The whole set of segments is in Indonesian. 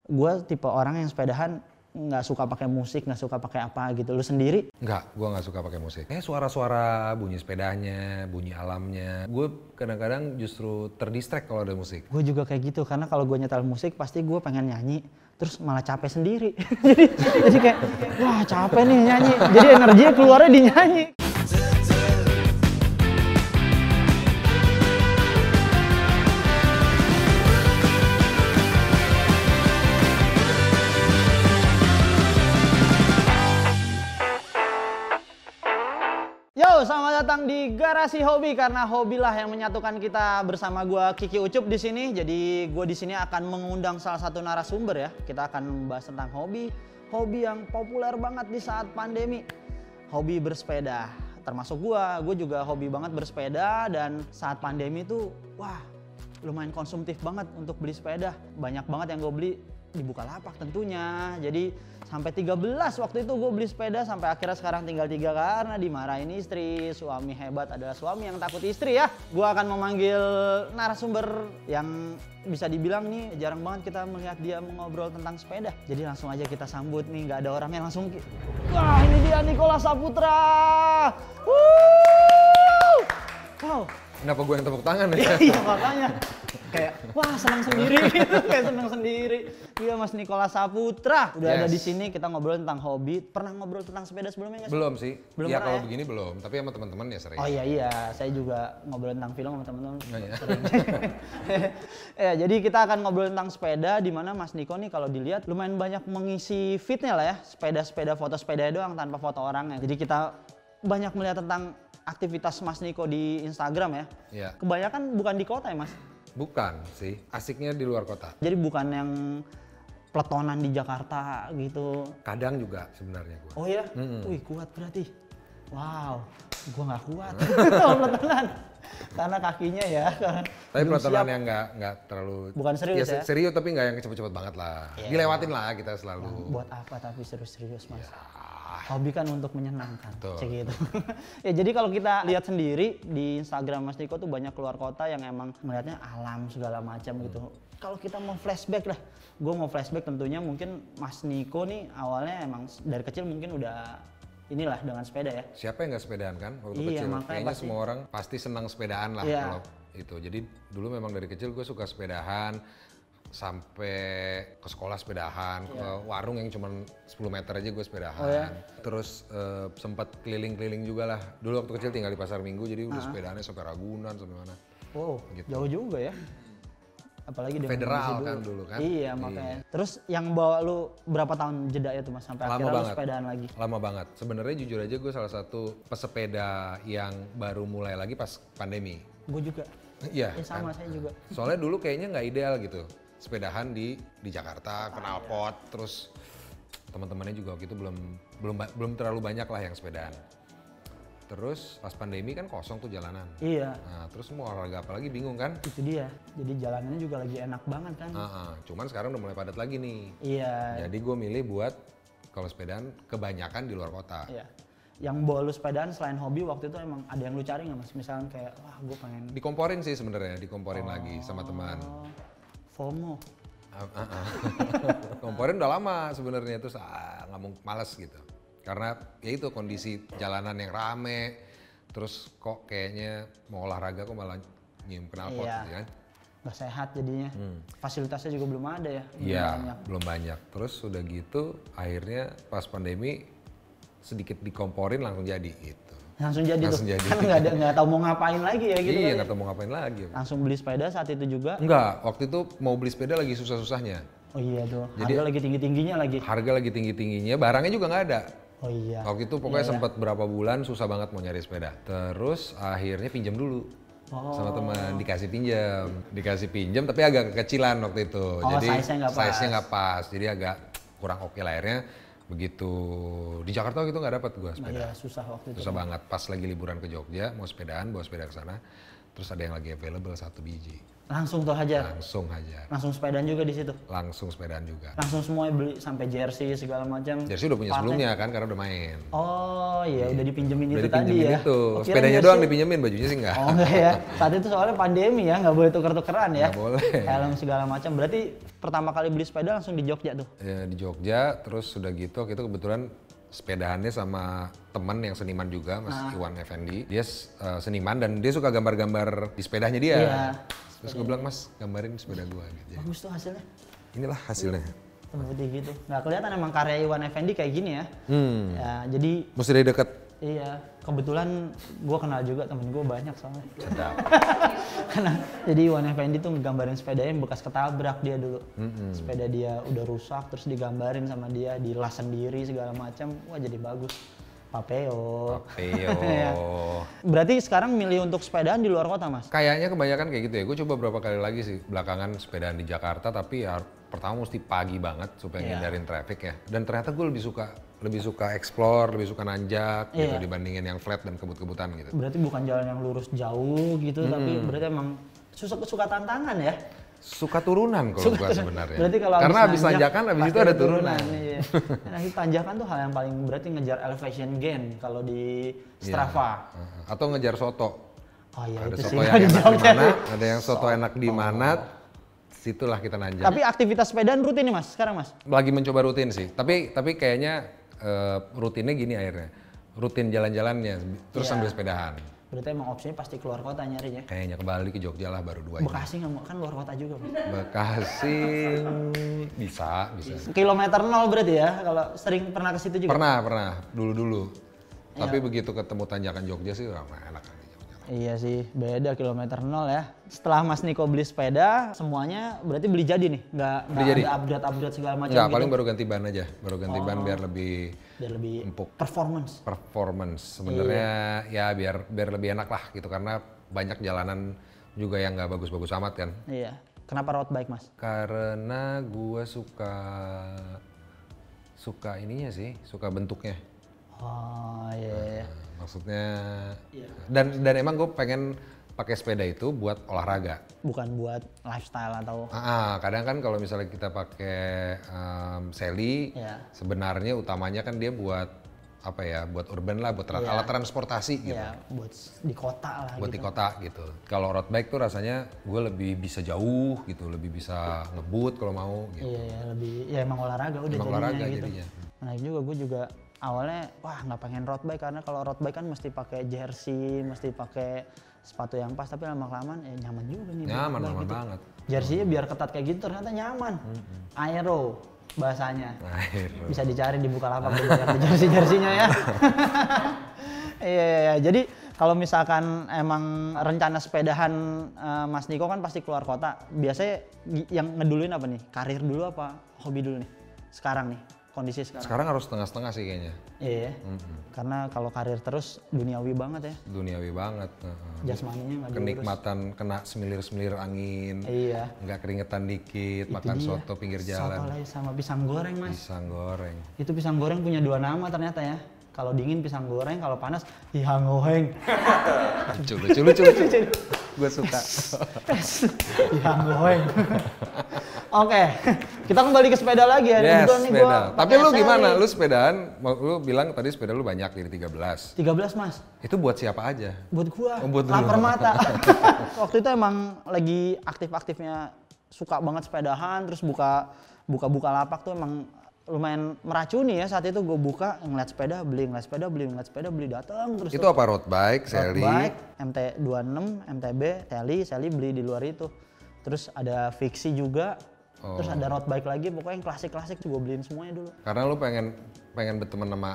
Gue tipe orang yang sepedahan nggak suka pakai musik, nggak suka pakai apa gitu. Lu sendiri? Enggak, gue nggak suka pakai musik. Suara-suara, bunyi sepedanya, bunyi alamnya. Gue kadang-kadang justru terdistract kalau ada musik. Gue juga kayak gitu, karena kalau gue nyetel musik pasti gue pengen nyanyi, terus malah capek sendiri. jadi kayak, wah capek nih nyanyi. Jadi energinya keluarnya di nyanyi. Yo, selamat datang di Garasi Hobi, karena hobilah yang menyatukan kita bersama gua Kiki Ucup di sini. Jadi gua di sini akan mengundang salah satu narasumber ya. Kita akan membahas tentang hobi yang populer banget di saat pandemi. Hobi bersepeda. Termasuk gua juga hobi banget bersepeda, dan saat pandemi tuh wah, lumayan konsumtif banget untuk beli sepeda. Banyak banget yang gue beli di Bukalapak tentunya. Jadi sampai 13 waktu itu gue beli sepeda, sampai akhirnya sekarang tinggal 3 karena dimarahin istri. Suami hebat adalah suami yang takut istri ya. Gue akan memanggil narasumber yang bisa dibilang nih jarang banget kita melihat dia mengobrol tentang sepeda. Jadi langsung aja kita sambut nih, nggak ada orangnya, langsung. Wah, ini dia Nicholas Saputra. Woo! Wow. Kenapa gue yang tepuk tangan ya? Iya makanya kayak wah senang sendiri gitu, kayak senang sendiri. Iya Mas Nicholas Saputra udah ada di sini, kita ngobrol tentang hobi. Pernah ngobrol tentang sepeda sebelumnya nggak sih? Belum sih. Belum ya pernah kalau ya? begini belum, tapi sama teman-teman ya sering. Oh iya, saya juga ngobrol tentang film sama teman-teman. Oh, iya. Sering. Ya, jadi kita akan ngobrol tentang sepeda, di mana Mas Niko nih kalau dilihat lumayan banyak mengisi feed-nya lah ya, sepeda-sepeda, foto sepeda doang tanpa foto orangnya. Jadi kita banyak melihat tentang aktivitas Mas Niko di Instagram ya. Iya. Kebanyakan bukan di kota ya Mas? Bukan sih, asiknya di luar kota. Jadi bukan yang peletonan di Jakarta gitu. Kadang juga sebenarnya gue. Oh ya? Wih kuat berarti. Wow, gua nggak kuat kalau peletonan. Karena kakinya ya. Tapi belum peletonan siap. yang nggak terlalu. Bukan serius ya? Serius tapi nggak yang cepet-cepet banget lah. Iya. Dilewatin lah kita selalu. Buat apa tapi serius-serius Mas? Ya. Hobi kan untuk menyenangkan, Betul. cek gitu. Ya jadi kalau kita lihat sendiri di Instagram Mas Niko tuh banyak keluar kota yang emang melihatnya alam segala macam gitu. Kalau kita mau flashback lah, gue mau flashback tentunya mungkin Mas Niko nih awalnya emang dari kecil mungkin udah inilah dengan sepeda ya. Siapa yang nggak sepedaan kan waktu Iya, kecil? makanya Kayaknya pasti. semua orang pasti senang sepedaan lah Iya. kalau itu. Jadi dulu memang dari kecil gue suka sepedahan, sampai ke sekolah sepedahan, ke warung yang cuma 10 meter aja gue sepedahan. Oh, ya? Terus sempat keliling-keliling juga lah. Dulu waktu kecil tinggal di Pasar Minggu, jadi udah sepedahannya sampai Ragunan, sampai mana. Wow, Gitu. jauh juga ya. Apalagi dengan Federal kondisi kan dulu kan? Iya makanya. Terus yang bawa lu berapa tahun jeda ya tuh Mas sampai Lama akhirnya lu banget. sepedaan lagi? Lama banget. Sebenarnya jujur aja gue salah satu pesepeda yang baru mulai lagi pas pandemi. Gue juga. Iya. Ya sama kan? saya juga. Soalnya dulu kayaknya nggak ideal gitu. Sepedahan di Jakarta, knalpot, terus teman-temannya juga waktu itu belum terlalu banyak lah yang sepedaan. Terus pas pandemi kan kosong tuh jalanan. Iya. Nah, terus mau olahraga apa lagi bingung kan? Itu dia. Jadi jalanannya juga lagi enak banget kan. Cuman sekarang udah mulai padat lagi nih. Iya. Jadi gue milih buat kalau sepedaan kebanyakan di luar kota. Iya. Yang bawa lu sepedaan selain hobi waktu itu emang ada yang lu cari nggak Mas? Misalnya kayak wah gue pengen. Dikomporin sih sebenarnya, dikomporin lagi sama teman. FOMO. Komporin udah lama sebenarnya, terus nggak mau males gitu. Karena ya itu kondisi jalanan yang rame, terus kok kayaknya mau olahraga kok malah nyium knalpot Iya. gitu kan. Nggak sehat jadinya. Fasilitasnya juga belum ada ya. Iya, Banyak. belum banyak. Terus udah gitu akhirnya pas pandemi sedikit dikomporin langsung jadi gitu. Langsung jadi Langsung tuh. jadi. Kan nggak tahu mau ngapain lagi ya gitu. Iya, kan. nggak tahu mau ngapain lagi. Langsung beli sepeda saat itu juga. Enggak, waktu itu mau beli sepeda lagi susah-susahnya. Oh iya tuh. Jadi- Harga lagi tinggi-tingginya lagi. Harga lagi tinggi-tingginya, barangnya juga nggak ada. Oh iya. Waktu itu pokoknya sempat berapa bulan susah banget mau nyari sepeda. Terus akhirnya pinjam dulu. Sama teman, dikasih pinjam tapi agak kekecilan waktu itu. Jadi size-nya nggak pas. Jadi agak kurang oke lah akhirnya. Begitu di Jakarta gitu nggak dapat gua sepeda. Iya, susah waktu itu. Susah banget. Pas lagi liburan ke Jogja, mau sepedaan, bawa sepeda ke sana. Terus ada yang lagi available 1 biji. Langsung tuh hajar? Langsung hajar. Langsung sepedaan juga di situ? Langsung sepedaan juga. Langsung semua beli sampai jersey segala macam? Jersey udah punya sebelumnya kan karena udah main. Oh iya, udah dipinjemin udah itu tadi ya? Itu. Sepedanya doang dipinjemin, bajunya sih enggak. Oh enggak ya, saat itu soalnya pandemi ya, nggak boleh tuker-tukeran ya? Nggak boleh. Helm segala macam, berarti pertama kali beli sepeda langsung di Jogja tuh? Ya, di Jogja, terus udah gitu, itu kebetulan sepedahannya sama teman yang seniman juga, Mas Iwan Effendi. Dia seniman dan dia suka gambar-gambar di sepedanya dia. Iya. Terus gue bilang, Mas gambarin sepeda gue gitu. Bagus tuh hasilnya. Inilah hasilnya. Putih gitu. Nggak kelihatan emang karya Iwan Effendi kayak gini ya. Ya jadi. Mesti dari deket. Iya. Kebetulan gue kenal juga temen gue banyak soalnya. Sedap. Jadi Iwan Effendi tuh nggambarin sepedanya yang bekas ketabrak dia dulu. Sepeda dia udah rusak terus digambarin sama dia, dilas sendiri segala macam. Wah jadi bagus. Papeo. Berarti sekarang milih untuk sepedaan di luar kota, Mas? Kayaknya kebanyakan kayak gitu ya. Gue coba berapa kali lagi sih belakangan sepedaan di Jakarta, tapi ya pertama mesti pagi banget supaya ngindarin traffic ya. Dan ternyata gue lebih suka explore, lebih suka nanjak gitu dibandingin yang flat dan kebut-kebutan gitu. Berarti bukan jalan yang lurus jauh gitu, tapi berarti emang suka tantangan ya? Suka turunan kalau gue sebenarnya. Berarti kalau karena habis tanjakan, habis itu ada turunan. Iya. Nah, tanjakan tuh hal yang paling berarti ngejar elevation gain kalau di Strava. Atau ngejar soto. Oh iya, ada itu soto sih yang enak di mana, ada yang soto enak di mana, situlah kita nanjak. Tapi aktivitas sepedaan rutin nih Mas, sekarang Mas? Lagi mencoba rutin sih, tapi kayaknya rutinnya gini akhirnya. Rutin jalan-jalannya, terus sambil sepedahan. Berarti emang opsinya pasti keluar kota nyarinya? Kayaknya kembali ke Jogja lah baru 2 Bekasi nggak mau, kan luar kota juga Mas? Bekasi bisa. Kilometer 0 berarti ya, kalau sering pernah ke situ juga? Pernah, dulu. Tapi begitu ketemu tanjakan Jogja sih enak kan di Jogja. Iya sih, beda kilometer 0 ya. Setelah Mas Niko beli sepeda, semuanya berarti beli jadi nih? Nggak ada upgrade segala macam gitu? Paling baru ganti ban aja. Baru ganti ban biar lebih empuk. Performance sebenarnya ya biar lebih enak lah gitu, karena banyak jalanan juga yang nggak bagus-bagus amat kan. Iya. Kenapa road bike Mas? Karena gue suka ininya sih, suka bentuknya. Oh iya. Maksudnya dan emang gue pengen pakai sepeda itu buat olahraga. Bukan buat lifestyle atau? Kadang kan kalau misalnya kita pakai Sally, sebenarnya utamanya kan dia buat apa ya, buat urban lah, buat alat transportasi gitu. Iya, buat di kota lah. Buat di kota gitu. Kalau road bike tuh rasanya gue lebih bisa jauh gitu, lebih bisa ngebut kalau mau. Gitu. Iya, lebih ya emang olahraga udah emang jadinya olahraga gitu. Jadinya. Nah gue juga awalnya nggak pengen road bike karena kalau road bike kan mesti pakai jersey, mesti pakai sepatu yang pas, tapi lama-kelamaan nyaman juga nih. Nyaman gitu. banget. Jersey-nya biar ketat kayak gitu ternyata nyaman. Aero bahasanya. Bisa dicari di Bukalapak di jersey-jerseynya ya. Iya. Jadi kalau misalkan emang rencana sepedahan Mas Niko kan pasti keluar kota. Biasanya yang ngeduluin apa nih? Karir dulu apa hobi dulu nih? Sekarang nih. Kondisi sekarang? Sekarang harus setengah-setengah sih kayaknya. Iya, karena kalau karir terus duniawi banget ya. Duniawi banget. Jasmaninya nggak diurus. Kenikmatan kena semilir-semilir angin. Iya. Nggak keringetan dikit, makan soto pinggir jalan. Soto lagi sama pisang goreng Mas. Pisang goreng. Itu pisang goreng punya 2 nama ternyata ya. Kalau dingin pisang goreng, kalau panas ihang goreng. Lucu. Gue suka. Ihang goreng. Oke, kita kembali ke sepeda lagi ya. Yes, sepeda. Tapi lu gimana? Lu sepedaan, lu bilang tadi sepeda lu banyak dari 13. 13 Mas. Itu buat siapa aja? Buat gua, buat lapar mata. Waktu itu emang lagi aktif-aktifnya suka banget sepedahan, terus buka lapak tuh emang lumayan meracuni ya. Saat itu gue buka, ngeliat sepeda beli, datang terus. Itu apa road bike, Sally? Road bike, MT26, MTB, Sally beli di luar itu. Terus ada Fixie juga. Terus ada road bike lagi, pokoknya yang klasik-klasik gue beliin semuanya dulu. Karena lu pengen berteman sama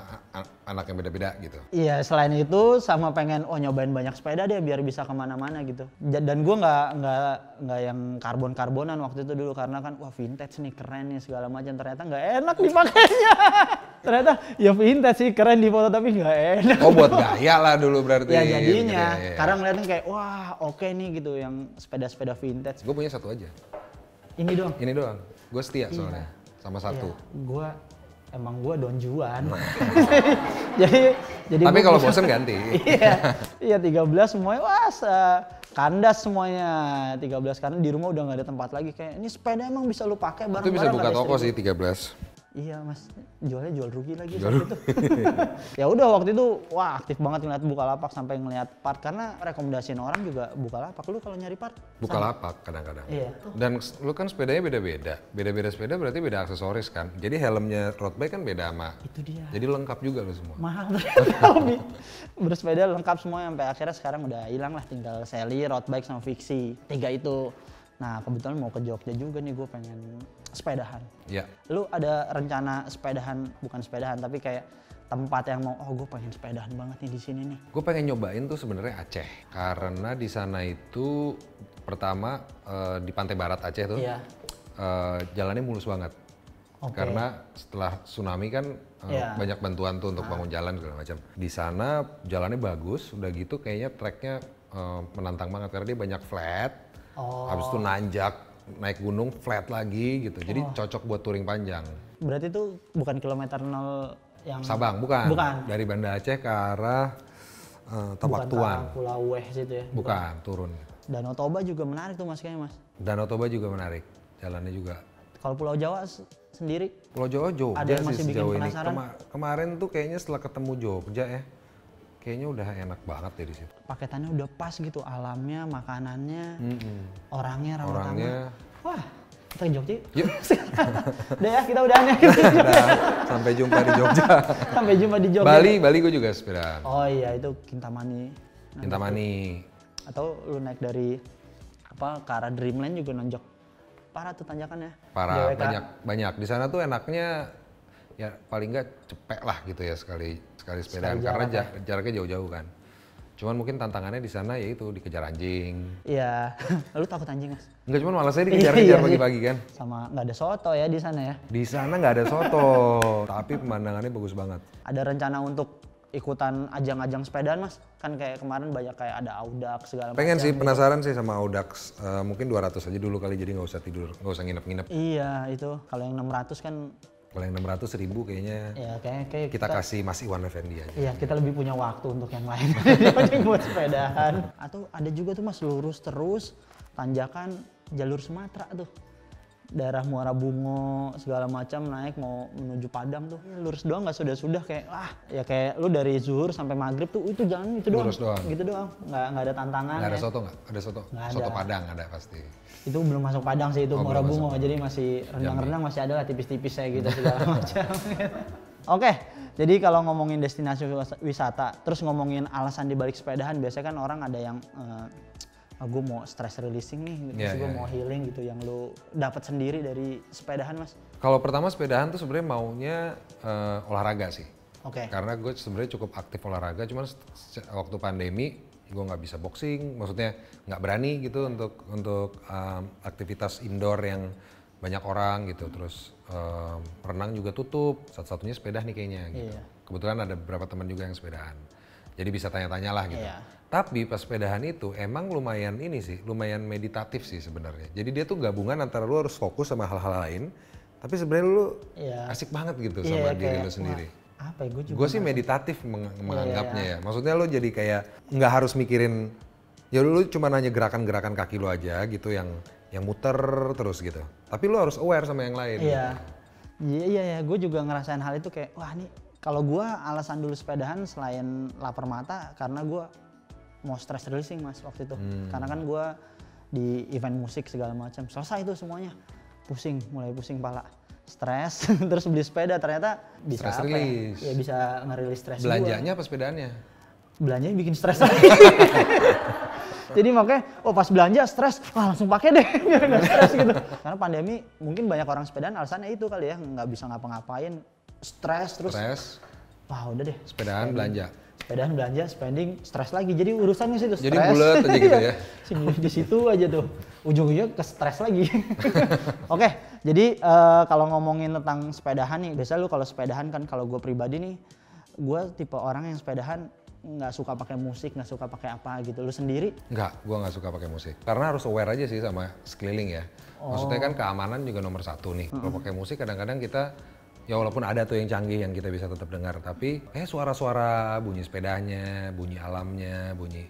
anak yang beda-beda gitu? Iya, selain itu sama pengen nyobain banyak sepeda deh biar bisa kemana-mana gitu. Dan gue nggak yang karbon-karbonan waktu itu dulu karena kan vintage nih keren nih segala macam, ternyata nggak enak dipakainya. Ternyata ya vintage sih keren di foto tapi nggak enak. Oh buat gaya lah dulu berarti. Ya jadinya, sekarang ngeliatin kayak oke nih gitu yang sepeda-sepeda vintage. Gue punya satu aja. Ini doang? Ini doang. Gue setia soalnya sama satu. Iya, gue Don Juan. jadi tapi kalau bosen ganti. Iya 13 semuanya kandas semuanya. 13 karena di rumah udah nggak ada tempat lagi, kayak ini sepeda emang bisa lu pakai bareng-bareng. Itu bisa buka toko sih 13. Iya mas, jualnya jual rugi lagi saat itu. Ya udah waktu itu wah aktif banget ngeliat Bukalapak sampai ngeliat part, karena rekomendasiin orang juga Bukalapak. Lu kalau nyari part Bukalapak kadang-kadang. Iya. Dan lu kan sepedanya beda-beda sepeda berarti beda aksesoris kan. Jadi helmnya road bike kan beda sama. Itu dia. Jadi lengkap juga lu semua. Mahal bersepeda lengkap semua, sampai akhirnya sekarang udah hilang lah, tinggal Sally, road bike sama Fixie. 3 itu. Nah kebetulan mau ke Jogja juga nih, gue pengen sepedahan. Iya. Lu ada rencana sepedahan, bukan sepedahan tapi kayak tempat yang mau, gue pengen sepedahan banget nih di sini nih. Gue pengen nyobain tuh sebenarnya Aceh, karena di sana itu pertama di pantai barat Aceh tuh, jalannya mulus banget. Karena setelah tsunami kan banyak bantuan tuh untuk bangun jalan segala macam. Di sana jalannya bagus, udah gitu kayaknya treknya menantang banget karena dia banyak flat. Habis itu nanjak, naik gunung flat lagi gitu. Jadi cocok buat touring panjang. Berarti itu bukan kilometer 0 yang Sabang, bukan. Dari Banda Aceh ke arah Tapak Tuan. Bukan Pulau Weh situ ya? Bukan, turun. Danau Toba juga menarik tuh mas kayaknya mas. Danau Toba juga menarik, jalannya juga. Kalau Pulau Jawa sendiri? Pulau Jawa Jogja ada yang masih sih sejauh bikin ini. penasaran? Kemarin tuh kayaknya setelah ketemu Jogja ya, kayaknya udah enak banget deh di situ. Paketannya udah pas gitu, alamnya, makanannya, orangnya ramah. Wah, kita ke Jogja yuk. Udah ya, kita udahan ya. Sampai jumpa di Jogja. Sampai jumpa di Jogja. Bali gue juga sepeda. Oh iya, itu Kintamani. Kintamani. Atau lu naik dari ke arah Dreamland juga nonjok. Parah tuh tanjakannya. Parah, banyak. Di sana tuh enaknya ya paling nggak cepet lah gitu ya sekali sepedaan, karena jaraknya jauh-jauh kan. Cuman mungkin tantangannya di sana yaitu dikejar anjing. Iya. Lu takut anjing mas? Enggak, cuman malah saya dikejar-kejar pagi-pagi kan. Sama nggak ada soto ya di sana ya? Di sana nggak ada soto, tapi pemandangannya bagus banget. Ada rencana untuk ikutan ajang-ajang sepedaan mas? Kan kayak kemarin banyak kayak ada Audax segala macam. Pengen sih, penasaran sih sama Audax. Mungkin 200 aja dulu kali, jadi nggak usah tidur, nggak usah nginep-nginep. Iya itu, kalau yang 600 kan. Kalau yang 600 1000 kayaknya ya, kayak kita kasih Mas Iwan Effendi aja. Iya, kita lebih punya waktu untuk yang lain dibanding buat sepedahan. Atau ada juga tuh mas lurus terus, tanjakan jalur Sumatera tuh. Daerah Muara Bungo segala macam, naik mau menuju Padang tuh. Lurus doang nggak sudah kayak ya kayak lu dari zuhur sampai maghrib tuh itu jalan itu doang. Lurus doang. Gitu doang. Nggak ada tantangan. Nggak ada soto nggak? Ada soto? Soto Padang ada pasti. Itu belum masuk Padang sih, itu Muara Bungo, jadi masih rendang-rendang masih ada lah tipis-tipis saya gitu segala macam. Oke, jadi kalau ngomongin destinasi wisata, terus ngomongin alasan dibalik sepedahan, biasanya kan orang ada yang gue mau stress releasing nih, terus gue mau healing gitu, yang lu dapat sendiri dari sepedahan mas? Kalau pertama sepedahan tuh sebenarnya maunya olahraga sih. Karena gue sebenarnya cukup aktif olahraga, cuman waktu pandemi gue nggak bisa boxing, maksudnya nggak berani gitu untuk aktivitas indoor yang banyak orang gitu, terus renang juga tutup, satu-satunya sepeda nih kayaknya gitu. Kebetulan ada beberapa teman juga yang sepedahan, jadi bisa tanya-tanya lah gitu. Tapi pas sepedahan itu emang lumayan lumayan meditatif sih sebenarnya. Jadi dia tuh gabungan antara lu harus fokus sama hal-hal lain, tapi sebenarnya lu asik banget gitu sama diri lu sendiri. Apa ya, gue sih meditatif menganggapnya ya. Maksudnya lo jadi kayak nggak harus mikirin, ya lu cuma nanya gerakan-gerakan kaki lo aja gitu yang muter terus gitu. Tapi lo harus aware sama yang lain. Iya, gue juga ngerasain hal itu kayak, wah nih kalau gue alasan dulu sepedahan selain lapar mata karena gue mau stress releasing mas waktu itu. Karena kan gue di event musik segala macam, selesai itu semuanya mulai pusing kepala. Stres, terus beli sepeda ternyata bisa stress release. Ya bisa ngerilis stres. Belanjanya apa sepedaannya? Belanjanya bikin stres lagi. Jadi makanya, pas belanja stres, langsung pakai deh, biar nggak stres gitu. Karena pandemi mungkin banyak orang sepedaan alasannya itu kali ya, nggak bisa ngapa-ngapain, stres terus. Wah udah deh. Sepedaan belanja. Sepedaan belanja, spending, stres lagi. Jadi urusannya sih itu stres. Jadi bulat aja gitu ya. Di situ aja tuh. Ujung-ujungnya ke stres lagi. Oke, jadi kalau ngomongin tentang sepedahan nih, biasa lu kalau sepedahan kan, kalau gue pribadi nih, gue tipe orang yang sepedahan nggak suka pakai musik, nggak suka pakai apa gitu. Lu sendiri? Nggak, gue nggak suka pakai musik. Karena harus aware aja sih sama sekeliling ya. Maksudnya kan keamanan juga nomor 1 nih. Kalau pakai musik kadang-kadang kita Ya walaupun ada tuh yang canggih yang kita bisa tetap dengar, tapi suara-suara, bunyi sepedanya, bunyi alamnya, bunyi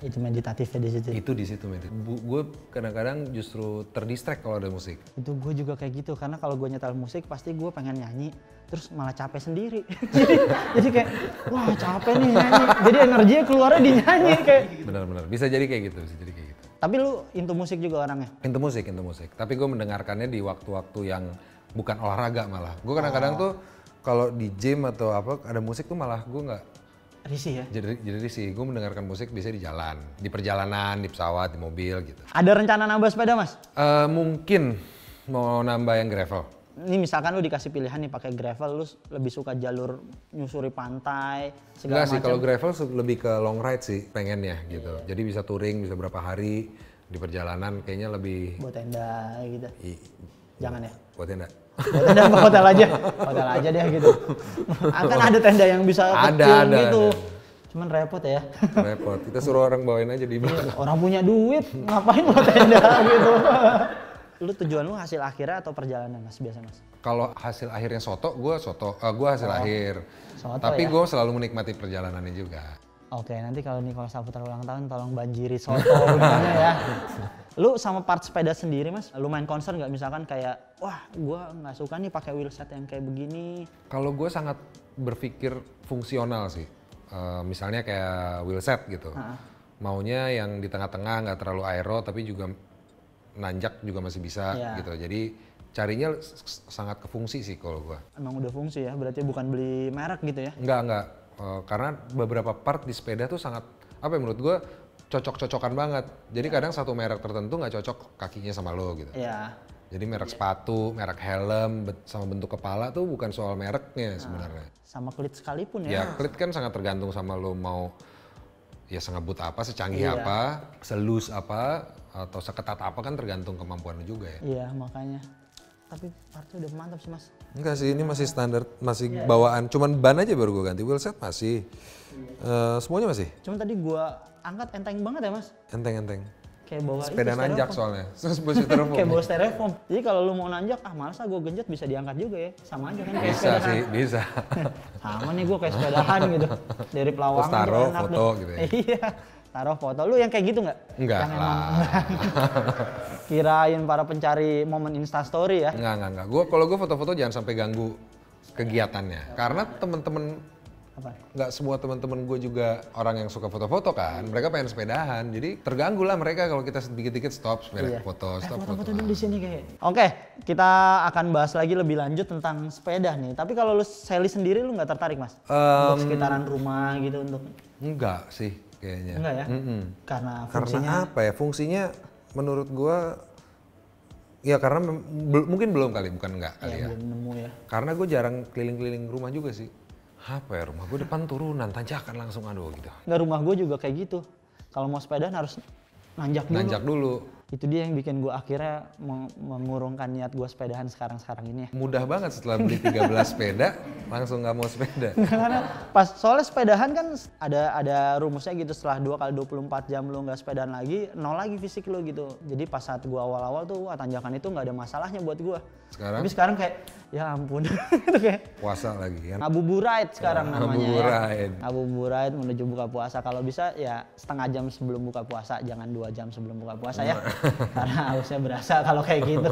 itu meditatifnya di situ. Itu di situ meditatif. Gue kadang-kadang justru terdistract kalau ada musik. Itu gue juga kayak gitu, karena kalau gue nyetel musik pasti gue pengen nyanyi, terus malah capek sendiri. jadi kayak, wah capek nih nyanyi. Jadi energinya keluarnya di nyanyi kayak. Benar-benar, bisa jadi kayak gitu, bisa jadi kayak gitu. Tapi lu into musik juga orangnya? Into musik. Tapi gue mendengarkannya di waktu-waktu yang bukan olahraga malah. Gue kadang-kadang tuh kalau di gym atau apa ada musik tuh malah gue nggak risih ya? Jadi risih, gue mendengarkan musik bisa di jalan, di perjalanan, di pesawat, di mobil gitu. Ada rencana nambah sepeda mas? Mungkin mau nambah yang gravel. Ini misalkan lu dikasih pilihan nih pakai gravel, lu lebih suka jalur nyusuri pantai, segala macam? Enggak sih, kalau gravel lebih ke long ride sih pengennya gitu. Jadi bisa touring, bisa berapa hari di perjalanan kayaknya lebih... Buat tenda gitu? Jangan ya? Buat tenda? Buat tenda apa hotel aja deh gitu. Akan ada tenda yang bisa kecil gitu. Cuman repot ya. Repot, kita suruh orang bawain aja di belakang. Orang punya duit, ngapain buat tenda gitu. Lu tujuan lu hasil akhirnya atau perjalanan mas biasa mas? Kalau hasil akhirnya gue hasil akhir. Soto, tapi ya? gue selalu menikmati perjalanannya juga. Oke, nanti kalau Nicholas Saputra ulang tahun tolong banjiri soto gimana ya. Lu sama part sepeda sendiri mas, lu main concern nggak misalkan kayak, wah gue nggak suka nih pakai wheelset yang kayak begini. Kalau gue sangat berpikir fungsional sih, misalnya kayak wheelset gitu. Maunya yang di tengah-tengah nggak terlalu aero tapi juga nanjak juga masih bisa gitu. Jadi carinya sangat ke fungsi sih kalau gue. Emang udah fungsi ya, berarti bukan beli merek gitu ya? Enggak. Karena beberapa part di sepeda tuh sangat, apa ya menurut gue, cocok-cocokan banget. Jadi kadang satu merek tertentu nggak cocok kakinya sama lo gitu. Iya. Jadi merek sepatu, merek helm, sama bentuk kepala tuh bukan soal mereknya sebenarnya. Sama klit sekalipun ya? Ya klit kan sangat tergantung sama lo mau ya sengebut apa, secanggih apa, selus apa, atau seketat apa kan tergantung kemampuan lo juga ya. Iya makanya. Tapi partnya udah mantap sih mas. Enggak sih, ini masih standar, masih bawaan. Cuman ban aja baru gue ganti, wheelset masih. Semuanya masih. Cuman tadi gue angkat enteng banget ya mas. Enteng. Kayak bawa sepeda nanjak soalnya. Kayak bawa styrofoam. Jadi kalau lu mau nanjak, males lah gue genjot bisa diangkat juga ya. Sama aja kan kayak bisa sepedahan. Sih, bisa. Sama nih gue kayak sepedahan gitu. Dari Pelawangan. Terus taruh foto gitu ya. Iya. Taruh foto. Lu yang kayak gitu nggak? Enggak lah. Kirain para pencari momen instastory ya? Enggak. Kalau gue foto-foto jangan sampai ganggu kegiatannya. Karena temen-temen, nggak semua teman-teman gue juga orang yang suka foto-foto kan. Mereka pengen sepedahan, jadi terganggu lah mereka kalau kita dikit-dikit stop sepeda foto, stop foto. Foto dulu di sini kayak. Oke, kita akan bahas lagi lebih lanjut tentang sepeda nih. Tapi kalau lu Sally sendiri lu nggak tertarik mas? Untuk sekitaran rumah gitu untuk? Enggak sih kayaknya. Enggak ya? Karena fungsinya? Karena apa ya? Fungsinya menurut gue ya karena mungkin belum kali, bukan enggak kali ya. Belum nemu ya. Karena gue jarang keliling-keliling rumah juga sih. Apa ya, rumah gue depan turunan, tanjakan langsung aduh gitu. Nggak, rumah gue juga kayak gitu. Kalau mau sepedaan harus nanjak dulu. Itu dia yang bikin gue akhirnya mengurungkan niat gue sepedahan sekarang ini ya. Mudah banget setelah beli 13 sepeda, langsung nggak mau sepeda. Karena soalnya sepedahan kan ada rumusnya gitu, setelah 2 kali 24 jam lu nggak sepedaan lagi, nol lagi fisik lu gitu. Jadi pas saat gue awal-awal tuh tanjakan itu nggak ada masalahnya buat gue. Tapi sekarang kayak, ya ampun. Itu kayak puasa lagi kan? Ngabuburit sekarang namanya ya. Ngabuburit menuju buka puasa. Kalau bisa ya setengah jam sebelum buka puasa, jangan 2 jam sebelum buka puasa ya. Karena hausnya berasa kalau kayak gitu.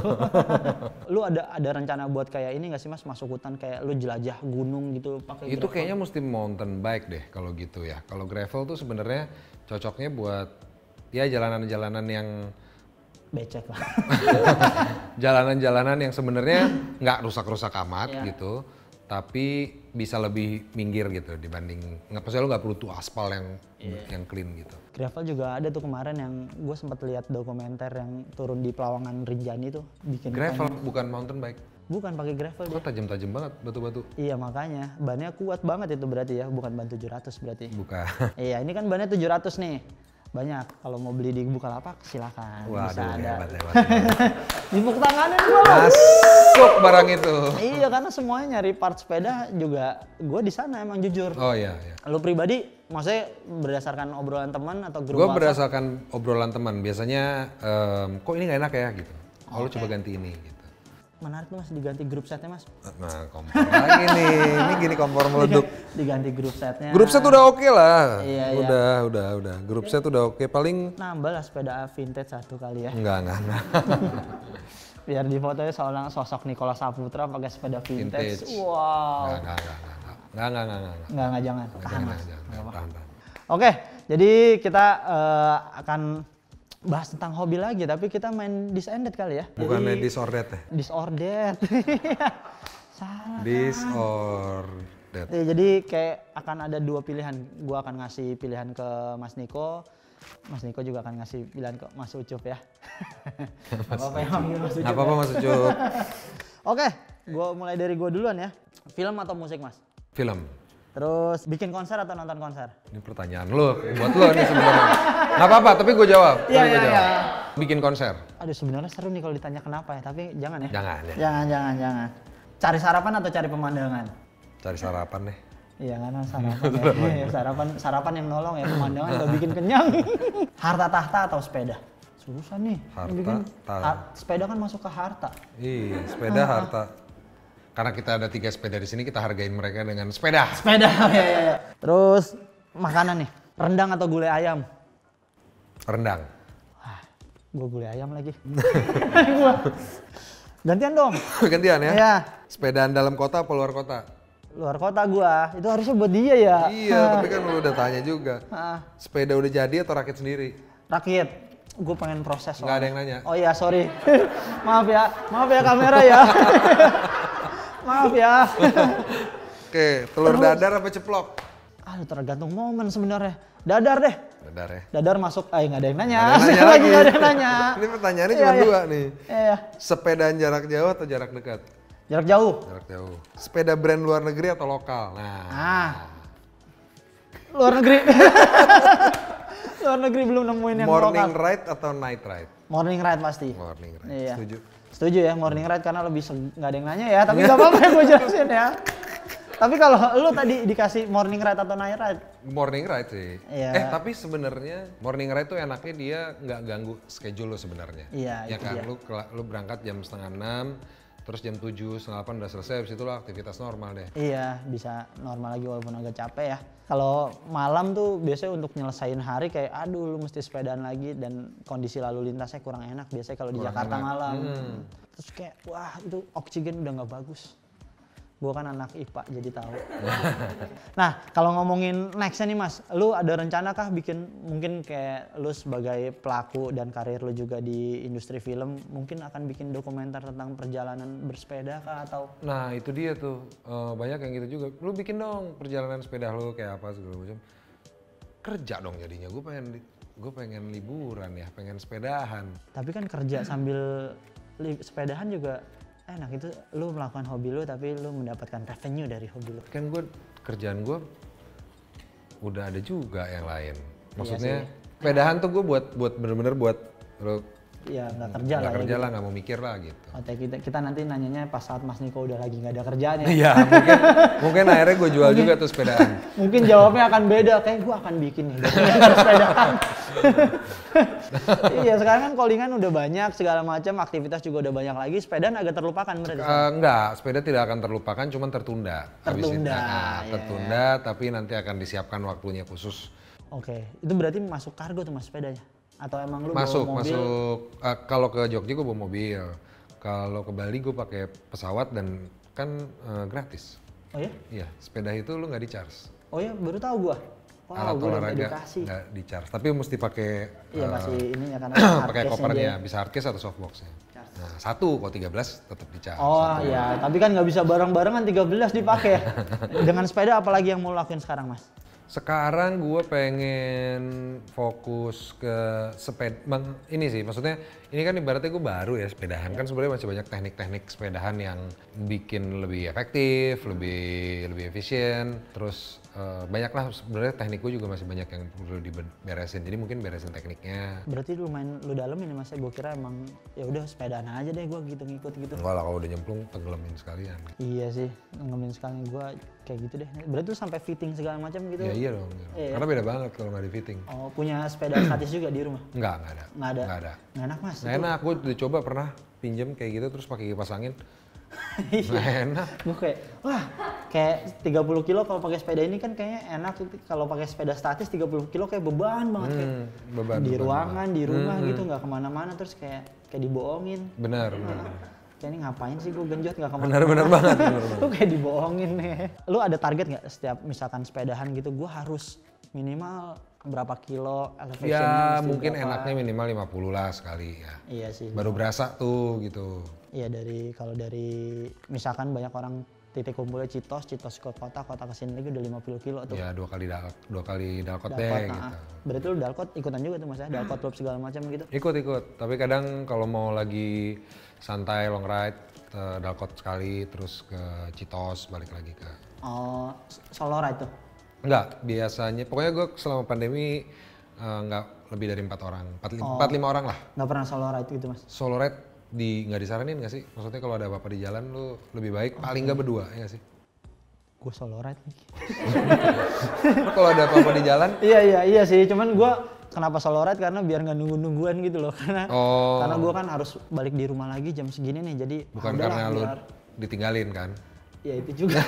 Lu ada rencana buat kayak ini nggak sih mas, masuk hutan kayak lu jelajah gunung gitu pakai itu gravel? Kayaknya mesti mountain bike deh kalau gitu ya. Kalau gravel tuh sebenarnya cocoknya buat ya jalanan-jalanan yang becek lah. Jalanan-jalanan yang sebenarnya nggak rusak-rusak amat gitu, tapi bisa lebih minggir gitu dibanding maksudnya lu nggak perlu tuh aspal yang clean gitu. Gravel juga ada tuh kemarin yang gue sempat lihat dokumenter yang turun di Pelawangan Rinjani tuh bikin gravel bukan mountain bike. Bukan pakai gravel dia. Kok tajam-tajam banget batu-batu. Iya makanya bannya kuat banget itu berarti ya, bukan ban 700 berarti. Bukan. Iya ini kan bannya 700 nih. Banyak, kalau mau beli di Bukalapak silakan. Waduh, bisa ada. Hebat. Dipuk tanganin gue. Masuk barang itu. Iya karena semuanya nyari part sepeda juga gue di sana emang jujur. Oh iya. Lu pribadi maksudnya berdasarkan obrolan teman atau grup? Gue berdasarkan obrolan teman. Biasanya kok ini nggak enak ya gitu. Oh lu coba ganti ini gitu. menarik tuh mas, diganti grup setnya mas. Nah kompor lagi nih, ini gini kompor meleduk. Diganti grup setnya. Grup set udah oke lah. Iya, udah. Grup set udah oke. Paling nambah lah sepeda vintage satu kali ya. Enggak. Biar di fotonya seorang sosok Nicholas Saputra pakai sepeda vintage. Wow. Enggak, jangan. Tahan mas. Tahan. Oke, jadi kita akan bahas tentang hobi lagi, tapi kita main Disended kali ya. Bukannya Disordered ya? Disordered. Salah. Disordered. Jadi kayak akan ada dua pilihan. Gua akan ngasih pilihan ke Mas Niko. Mas Niko juga akan ngasih pilihan ke Mas Ucup ya. Apa-apa Mas Ucup. Oke, gua mulai dari gua duluan ya. Film atau musik Mas? Film. Terus bikin konser atau nonton konser? Ini pertanyaan lo, buat lo nih sebenarnya. Nggak apa-apa, tapi gue jawab. Iya. Bikin konser. Aduh sebenarnya seru nih kalau ditanya kenapa ya, tapi jangan ya. Jangan. Cari sarapan atau cari pemandangan? Cari sarapan deh. Iya karena sarapan ya. Sarapan yang nolong ya, pemandangan udah bikin kenyang. Harta tahta atau sepeda? Susah nih. Sepeda kan masuk ke harta. Iya, sepeda harta. Karena kita ada 3 sepeda di sini, kita hargain mereka dengan sepeda. Sepeda, ya. Terus makanan nih, rendang atau gulai ayam? Rendang. Wah, gue gulai ayam lagi. Gantian dong. Gantian ya? Iya. Sepedaan dalam kota apa luar kota? Luar kota gua, itu harusnya buat dia ya. Iya, tapi kan lu udah tanya juga. Sepeda udah jadi atau rakit sendiri? Rakit. Gue pengen proses. Nggak ada yang nanya. Oh iya, sorry. Maaf ya kamera ya. Maaf ya. Oke, telur dadar apa ceplok? Aduh, tergantung momen sebenarnya. Dadar deh. Dadar ya. Dadar masuk, nggak ada yang nanya. Nggak ada yang nanya. Ini pertanyaannya cuma 2 nih. Iya. Sepedaan jarak jauh atau jarak dekat? Jarak jauh. Jarak jauh. Sepeda brand luar negeri atau lokal? Luar negeri. Luar negeri belum nemuin yang lokal. Morning ride atau night ride? Morning ride pasti. Morning ride. Iya. Setuju ya morning ride karena lebih nggak ada yang nanya ya, tapi nggak apa-apa ya gue jelasin ya. Tapi kalau lu tadi dikasih morning ride atau night ride? Morning ride sih. Iya. Tapi sebenarnya morning ride tuh enaknya dia nggak ganggu schedule lo sebenarnya. Iya. Ya kan, lu berangkat jam 5:30, terus jam 7, 7:30 udah selesai, habis itu lo aktivitas normal deh. Iya, bisa normal lagi walaupun agak capek ya. Kalau malam tuh biasanya untuk nyelesain hari kayak aduh lu mesti sepedaan lagi dan kondisi lalu lintasnya kurang enak biasanya kalau di Jakarta malam. Terus kayak wah itu oksigen udah nggak bagus. Gua kan anak IPA jadi tahu. Nah kalau ngomongin nextnya nih mas, lu ada rencana kah bikin mungkin kayak lu sebagai pelaku dan karir lu juga di industri film mungkin akan bikin dokumenter tentang perjalanan bersepeda kah atau? Nah itu dia tuh banyak yang gitu juga. Lu bikin dong perjalanan sepeda lu kayak apa segala macam. Kerja dong jadinya. Gue pengen liburan ya, pengen sepedahan. Tapi kan kerja sambil sepedahan juga enak, itu lu melakukan hobi lu tapi lu mendapatkan revenue dari hobi lu. Kan kerjaan gue udah ada juga yang lain. Maksudnya sepedahan tuh gue buat bener-bener buat lu. Iya nggak kerja lah. Nggak kerja lah, nggak mau mikir lah gitu. Kita nanti nanyanya pas saat Mas Niko udah lagi nggak ada kerjaan ya. Iya mungkin akhirnya gue jual juga tuh sepedaan. Mungkin jawabnya akan beda, kayak gue akan bikin nih sepedaan. Iya sekarang kan callingan udah banyak segala macam, aktivitas juga udah banyak lagi, sepedaan agak terlupakan berarti. Enggak, sepeda tidak akan terlupakan, cuman tertunda. Tertunda, tapi nanti akan disiapkan waktunya khusus. Oke, itu berarti masuk kargo tuh mas sepedanya? Atau emang lu masuk, bawa mobil? Kalau ke Jogja gue bawa mobil, kalau ke Bali gue pakai pesawat dan kan gratis. Oh ya? Iya, sepeda itu lu nggak di-charge. Oh ya, baru tahu gue. Alat olahraga nggak di-charge, tapi mesti pakai. Iya pasti ininya karena pakai kopernya, bisa hardcase atau softboxnya. Nah 1 kalau 13 tetap di-charge. Oh iya, tapi kan nggak bisa bareng-barengan 13 dipakai. Dengan sepeda apalagi yang mau lakuin sekarang mas? Sekarang gue pengen fokus ke sepeda, ini sih maksudnya ini kan ibaratnya gue baru ya sepedahan, kan sebenarnya masih banyak teknik-teknik sepedahan yang bikin lebih efektif, lebih efisien, terus banyak lah sebenarnya teknik gue juga masih banyak yang perlu diberesin, jadi mungkin beresin tekniknya. Berarti lu dalam ini mas, gue kira emang ya udah sepedaan aja deh gue gitu ngikut gitu. Enggak lah, kalau udah nyemplung tenggelamin sekalian. Iya sih, tenggelamin sekalian gue kayak gitu deh. Berarti tuh sampai fitting segala macam gitu? Ya iya dong, karena beda banget kalau nggak di fitting. Oh punya sepeda statis juga di rumah? Nggak ada. Nggak enak mas? panas. Nah, enak, gue udah coba pernah pinjem kayak gitu terus pakai kipas angin. Nah, enak. Gue kayak, wah, kayak 30 kilo kalau pakai sepeda ini kan kayaknya enak. Kalau pakai sepeda statis 30 kilo kayak beban banget, kayak beban, di beban, ruangan, di rumah gitu, nggak kemana-mana, terus kayak dibohongin. Benar. Kayak ini ngapain sih gue genjot nggak kemana-mana. Benar banget. Lu kayak dibohongin nih. Lu ada target nggak setiap misalkan sepedahan gitu, gue harus minimal berapa kilo Ya elevation-nya? mungkin berapa? enaknya minimal 50 lah sekali ya. Iya sih. Baru berasa tuh gitu. Iya, kalau dari misalkan banyak orang titik kumpulnya Citos ke kota ke sini lagi udah 50 kilo tuh. Ya dua kali dalkot deh gitu. Berarti lu dalkot ikutan juga tuh Mas ya, dalkot loop segala macam gitu? Ikut, tapi kadang kalau mau lagi santai long ride, dalkot sekali terus ke Citos balik lagi ke. Oh, solo ride tuh? Enggak, biasanya pokoknya gue selama pandemi enggak lebih dari 4 orang, 4-5 orang lah. Nggak pernah solo ride gitu Mas? Solo ride nggak disaranin nggak sih? Maksudnya kalau ada apa-apa di jalan lu lebih baik paling nggak berdua, ya nggak sih? Gue solo ride nih. Kalau ada apa-apa di jalan? Iya sih, cuman gue kenapa solo ride karena biar nggak nungguan gitu loh, karena gue kan harus balik di rumah lagi jam segini nih, jadi bukan karena lu ditinggalin kan? Ya itu juga.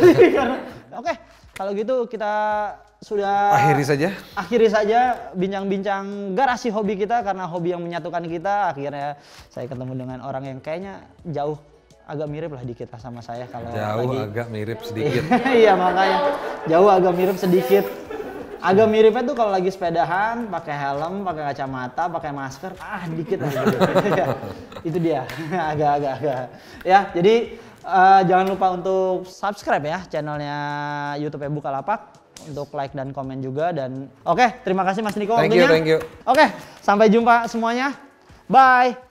Oke, kalau gitu kita sudah akhiri saja bincang-bincang garasi hobi kita, karena hobi yang menyatukan kita. Akhirnya saya ketemu dengan orang yang kayaknya jauh agak mirip lah dikit lah sama saya kalau agak mirip sedikit. Iya, makanya jauh agak mirip sedikit. Agak miripnya tuh kalau lagi sepedahan, pakai helm, pakai kacamata, pakai masker, dikit lah gitu. Itu dia, agak. Ya, jadi jangan lupa untuk subscribe ya channelnya YouTube Bukalapak, untuk like dan komen juga. Dan oke, terima kasih Mas Niko waktunya. Thank you. Oke, sampai jumpa semuanya. Bye.